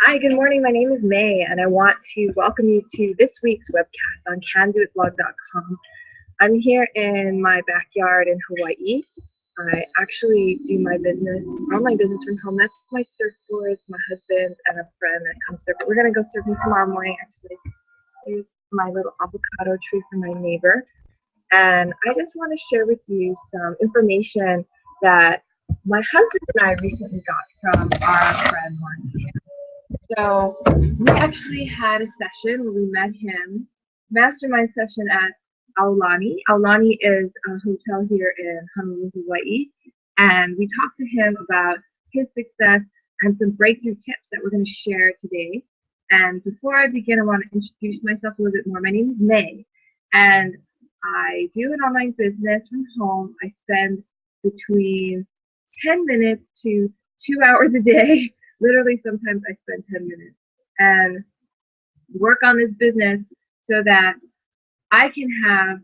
Hi, good morning. My name is May, and I want to welcome you to this week's webcast on CanDoItBlog.com. I'm here in my backyard in Hawaii. I actually do all my business from home. That's my surfboard, my husband, and a friend that comes surfing. We're going to go surfing tomorrow morning, actually. Here's my little avocado tree for my neighbor. And I just want to share with you some information that my husband and I recently got from our friend Marcia. So we actually had a session where we met him, mastermind session at Aulani. Aulani is a hotel here in Honolulu, Hawaii, and we talked to him about his success and some breakthrough tips that we're going to share today. And before I begin, I want to introduce myself a little bit more. My name is May, and I do an online business from home. I spend between 10 minutes to 2 hours a day. Literally, sometimes I spend 10 minutes and work on this business so that I can have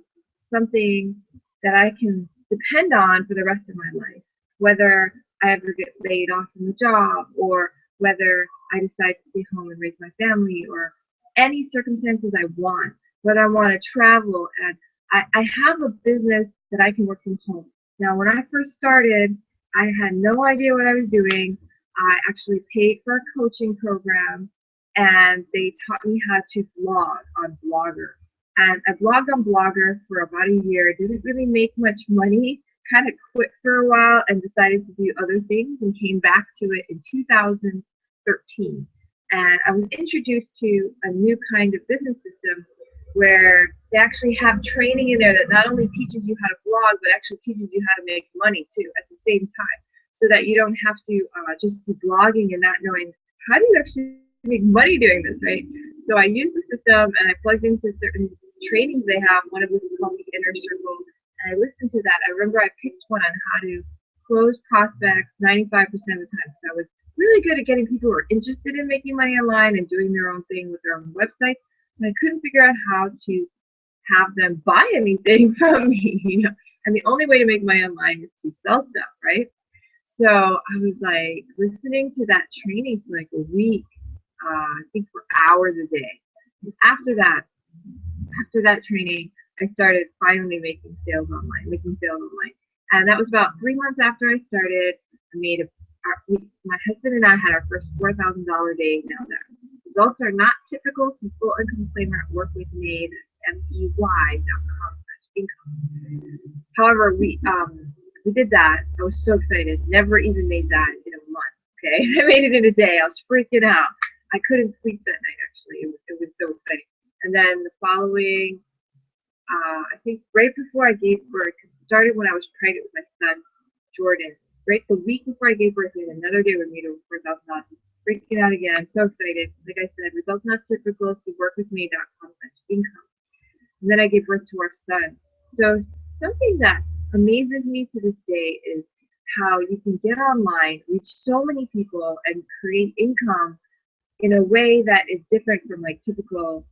something that I can depend on for the rest of my life, whether I ever get laid off from the job or whether I decide to stay home and raise my family or any circumstances I want, whether I want to travel. And I have a business that I can work from home. Now, when I first started, I had no idea what I was doing. I actually paid for a coaching program and they taught me how to blog on Blogger. And I blogged on Blogger for about a year, didn't really make much money, kind of quit for a while and decided to do other things and came back to it in 2013. And I was introduced to a new kind of business system where they actually have training in there that not only teaches you how to blog, but actually teaches you how to make money too at the same time, so that you don't have to just be blogging and not knowing how do you actually make money doing this, right? So I used the system and I plugged into certain trainings they have, one of which is called the Inner Circle, and I listened to that. I remember I picked one on how to close prospects 95% of the time. So I was really good at getting people who are interested in making money online and doing their own thing with their own website. And I couldn't figure out how to have them buy anything from me, And the only way to make money online is to sell stuff, right? So I was like listening to that training for like a week, I think for hours a day. And after that training, I started finally making sales online. And that was about 3 months after I started. I made my husband and I had our first $4,000 day. Now the results are not typical from full income disclaimer at workwithmade, mey.com/income. However, we did that. I was so excited. Never even made that in a month. Okay, I made it in a day. I was freaking out. I couldn't sleep that night. Actually, it was so exciting. And then the following, I think right before I gave birth, it started when I was pregnant with my son Jordan. Right the week before I gave birth, we had another day we made over $4,000. Freaking out again. So excited. Like I said, results not typical. So workwithme.com/income. And then I gave birth to our son. So something that amazes me to this day is how you can get online, reach so many people, and create income in a way that is different from like typical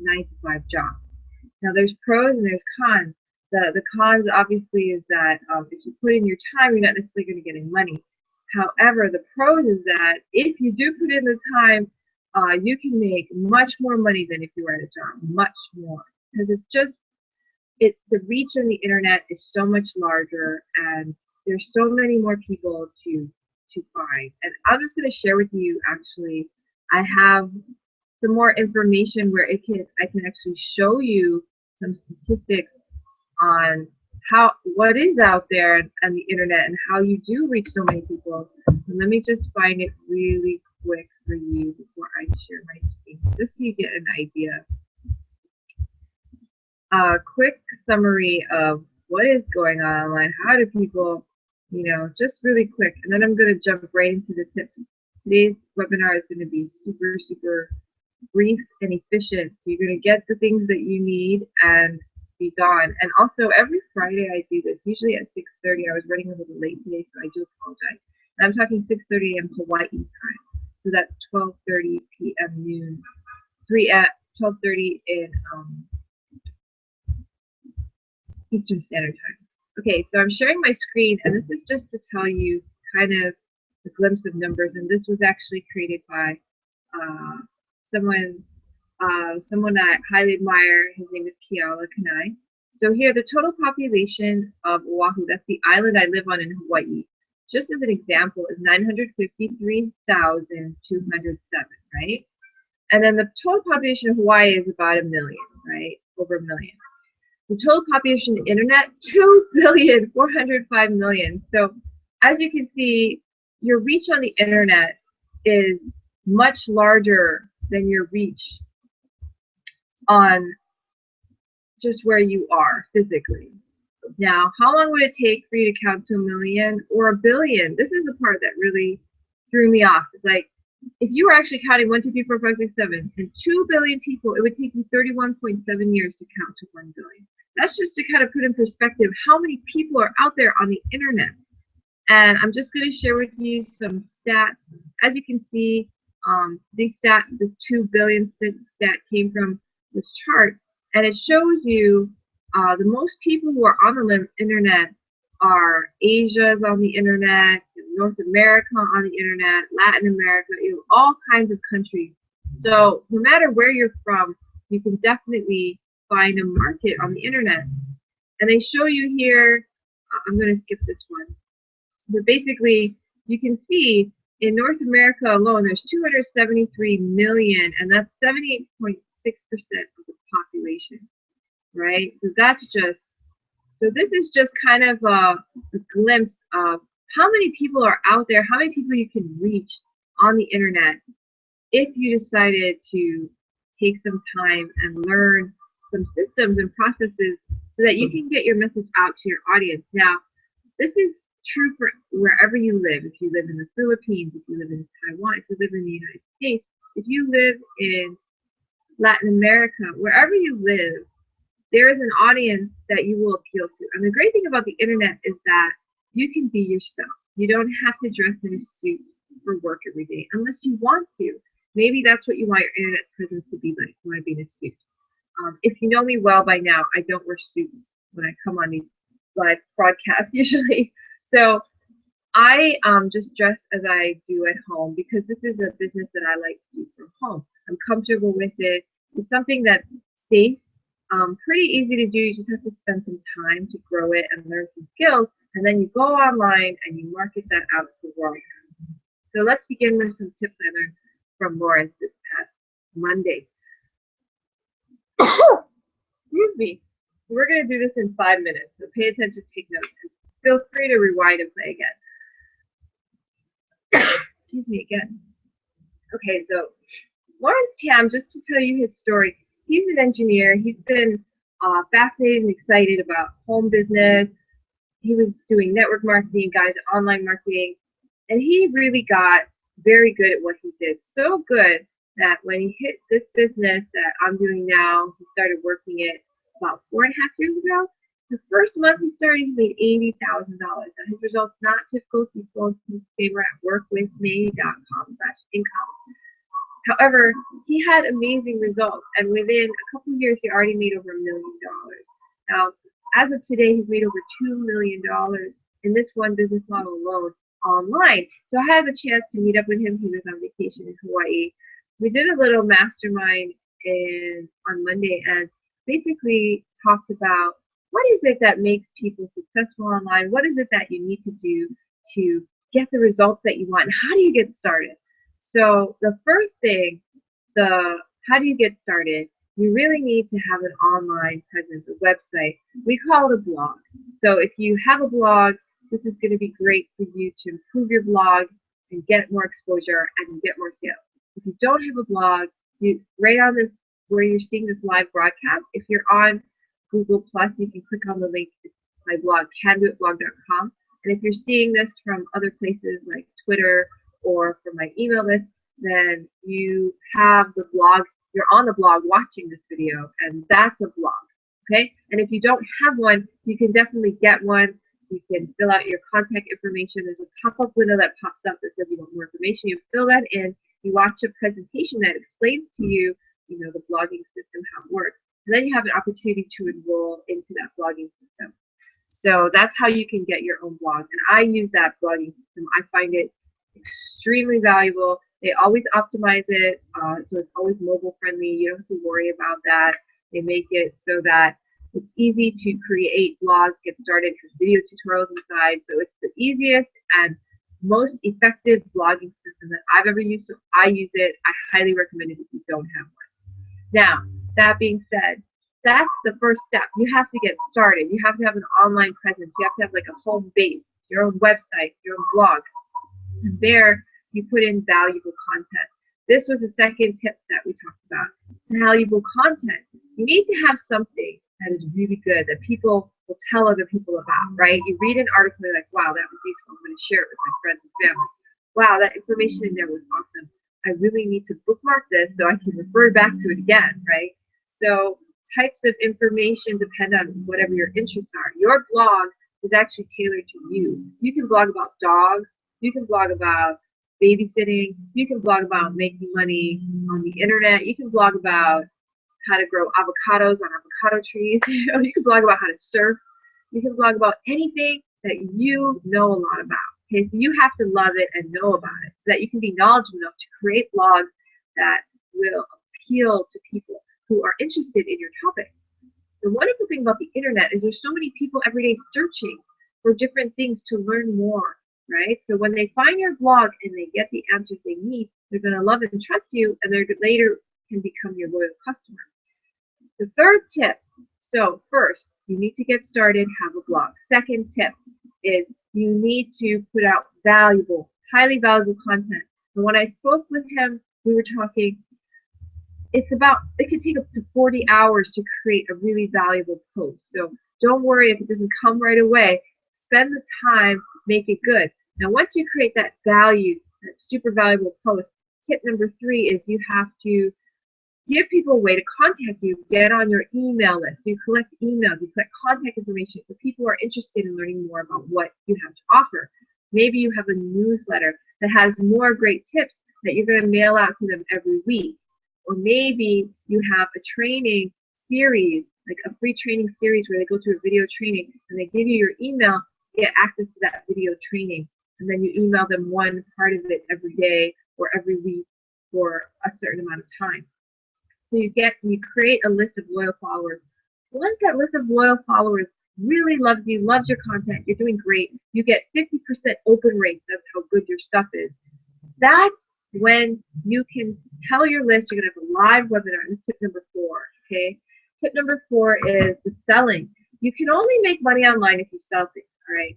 9 to 5 jobs. Now there's pros and there's cons. The cons obviously is that if you put in your time, you're not necessarily going to get any money. However, the pros is that if you do put in the time, you can make much more money than if you were at a job, much more, because the reach on the internet is so much larger, and there's so many more people to find. And I'm just going to share with you, actually, I have some more information where I can actually show you some statistics on what is out there on the internet and how you do reach so many people. And let me just find it really quick for you before I share my screen, just so you get an idea. A quick summary of what is going on online. How do people, just really quick. And then I'm going to jump right into the tips. Today's webinar is going to be super, super brief and efficient. So you're going to get the things that you need and be gone. And also every Friday I do this, usually at 6:30. I was running a little late today, so I do apologize. And I'm talking 6:30 a.m. Hawaii time. So that's 12:30 p.m. noon. 12:30 in Eastern Standard Time. Okay, so I'm sharing my screen, and this is just to tell you kind of a glimpse of numbers. And this was actually created by uh, someone someone I highly admire. His name is Keala Kanai. So here, the total population of Oahu, that's the island I live on in Hawaii, just as an example, is 953,207, right? And then the total population of Hawaii is about 1 million, right? Over 1 million. The total population of the internet, 2,405,000,000. So as you can see, your reach on the internet is much larger than your reach on just where you are physically. Now, how long would it take for you to count to 1 million or 1 billion? This is the part that really threw me off. It's like, if you were actually counting 1, 2, 3, 4, 5, 6, 7, and 2 billion people, it would take you 31.7 years to count to 1 billion. That's just to kind of put in perspective how many people are out there on the internet. And I'm just going to share with you some stats. As you can see, this 2 billion stat came from this chart, and it shows you the most people who are on the internet are Asia's on the internet, North America on the internet, Latin America, all kinds of countries. So no matter where you're from, you can definitely find a market on the internet. And they show you here, I'm going to skip this one, but basically you can see in North America alone there's 273 million, and that's 78.6% of the population, right? So that's just, so this is just kind of a glimpse of how many people are out there, how many people you can reach on the internet if you decided to take some time and learn some systems and processes so that you can get your message out to your audience. Now, this is true for wherever you live. If you live in the Philippines, if you live in Taiwan, if you live in the United States, if you live in Latin America, wherever you live, there is an audience that you will appeal to. And the great thing about the internet is that you can be yourself. You don't have to dress in a suit for work every day unless you want to. Maybe that's what you want your internet presence to be like. You want to be in a suit. If you know me well by now, I don't wear suits when I come on these live broadcasts usually. So I just dress as I do at home because this is a business that I like to do from home. I'm comfortable with it. It's something that's safe, pretty easy to do. You just have to spend some time to grow it and learn some skills, and then you go online and you market that out to the world. So let's begin with some tips I learned from Lawrence this past Monday. Excuse me. We're going to do this in 5 minutes, so pay attention, take notes, and feel free to rewind and play again. Excuse me again. Okay, so Lawrence Tam, just to tell you his story, he's an engineer. He's been fascinated and excited about home business. He was doing network marketing, guys, online marketing, and he really got very good at what he did. So good that when he hit this business that I'm doing now, he started working it about 4.5 years ago. The first month he started, he made $80,000. And his results not typical, so they were at workwithme.com/income. However, he had amazing results, and within a couple of years, he already made over $1 million. Now, as of today, he's made over $2 million in this one business model alone online. So I had the chance to meet up with him. He was on vacation in Hawaii. We did a little mastermind on Monday and basically talked about what is it that makes people successful online? What is it that you need to do to get the results that you want? And how do you get started? So the first thing, how do you get started? You really need to have an online presence, a website. We call it a blog. So if you have a blog, this is going to be great for you to improve your blog and get more exposure and get more sales. If you don't have a blog, right on this, where you're seeing this live broadcast, if you're on Google+, you can click on the link to my blog, candoitblog.com. And if you're seeing this from other places like Twitter or from my email list, then you have the blog, you're on the blog watching this video, and that's a blog, okay? And if you don't have one, you can definitely get one. You can fill out your contact information. There's a pop-up window that pops up that says you want more information. You fill that in, you watch a presentation that explains to you, the blogging system, how it works. And then you have an opportunity to enroll into that blogging system. So that's how you can get your own blog. And I use that blogging system. I find it extremely valuable. They always optimize it, so it's always mobile friendly. You don't have to worry about that. They make it so that it's easy to create blogs, get started, has video tutorials inside. So it's the easiest and most effective blogging system that I've ever used. So I use it. I highly recommend it if you don't have one. Now, that being said, that's the first step. You have to get started. You have to have an online presence. You have to have like a home base, your own website, your own blog. And there you put in valuable content. This was the second tip that we talked about. Valuable content. You need to have something that is really good that people will tell other people about, right? You read an article and you're like, wow, that was useful. I'm going to share it with my friends and family. Wow, that information in there was awesome. I really need to bookmark this so I can refer back to it again, right? So types of information depend on whatever your interests are. Your blog is actually tailored to you. You can blog about dogs. You can blog about babysitting. You can blog about making money on the internet. You can blog about how to grow avocados on avocado trees. You can blog about how to surf. You can blog about anything that you know a lot about. Okay, so you have to love it and know about it so that you can be knowledgeable enough to create blogs that will appeal to people who are interested in your topic. The wonderful thing about the internet is there's so many people every day searching for different things to learn more, right? So when they find your blog and they get the answers they need, they're going to love and trust you, and they're later can become your loyal customer. The third tip, so first, you need to get started, have a blog. Second tip is you need to put out valuable, highly valuable content. And when I spoke with him, we were talking, it could take up to 40 hours to create a really valuable post. So don't worry if it doesn't come right away. Spend the time, make it good. Now, once you create that value, that super valuable post, tip number 3 is you have to give people a way to contact you. Get on your email list. You collect emails, you collect contact information for people who are interested in learning more about what you have to offer. Maybe you have a newsletter that has more great tips that you're going to mail out to them every week. Or maybe you have a training series, like a free training series where they go through a video training and they give you your email to get access to that video training. And then you email them one part of it every day or every week for a certain amount of time. So you create a list of loyal followers. Once that list of loyal followers really loves you, loves your content, you're doing great, you get 50% open rate. That's how good your stuff is. That's when you can tell your list you're going to have a live webinar. This is tip number 4. Okay. Tip number 4 is the selling. You can only make money online if you sell things. All right.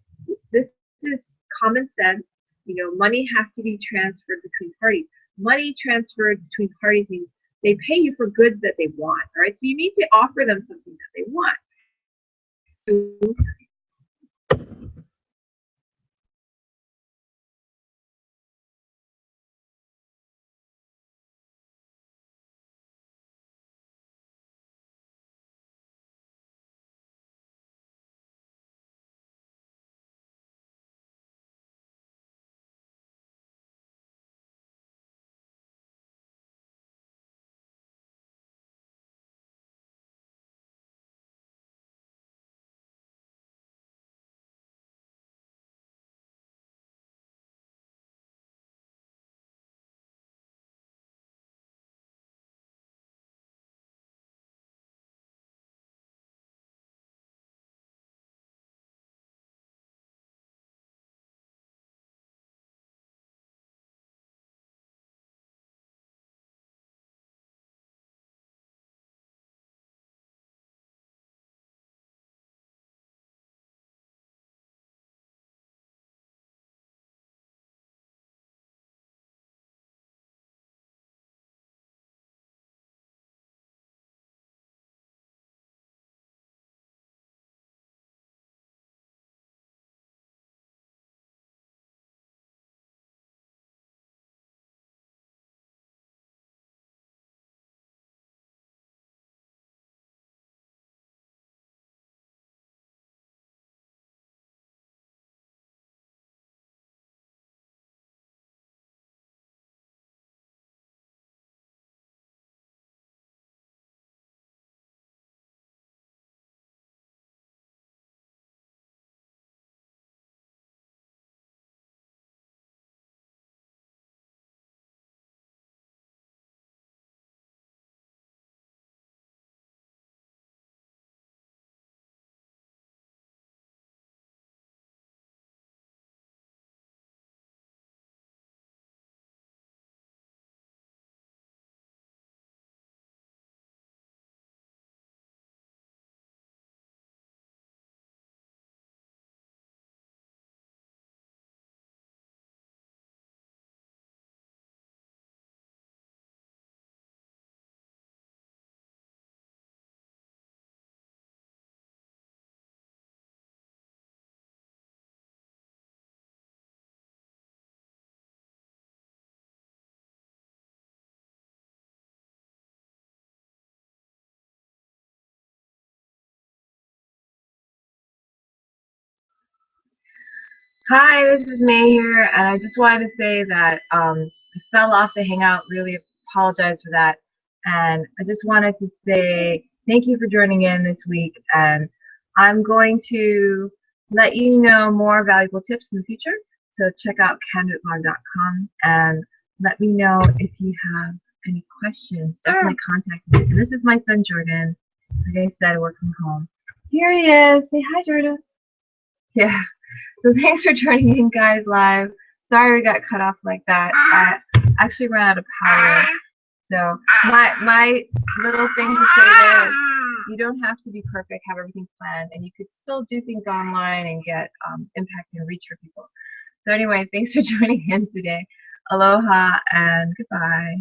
This is common sense. You know, money has to be transferred between parties. Money transferred between parties means they pay you for goods that they want. All right. So you need to offer them something that they want. So Hi, this is May here, and I just wanted to say that I fell off the Hangout. Really apologize for that. And I just wanted to say thank you for joining in this week. And I'm going to let you know more valuable tips in the future. So check out candidateblog.com and let me know if you have any questions. Definitely contact me. And this is my son Jordan. Like I said, I work from home. Here he is. Say hi, Jordan. Yeah. So thanks for joining in, guys, live. Sorry we got cut off like that. I actually ran out of power. So my little thing to say there is you don't have to be perfect, have everything planned, and you could still do things online and get impact and reach for people. So anyway, thanks for joining in today. Aloha and goodbye.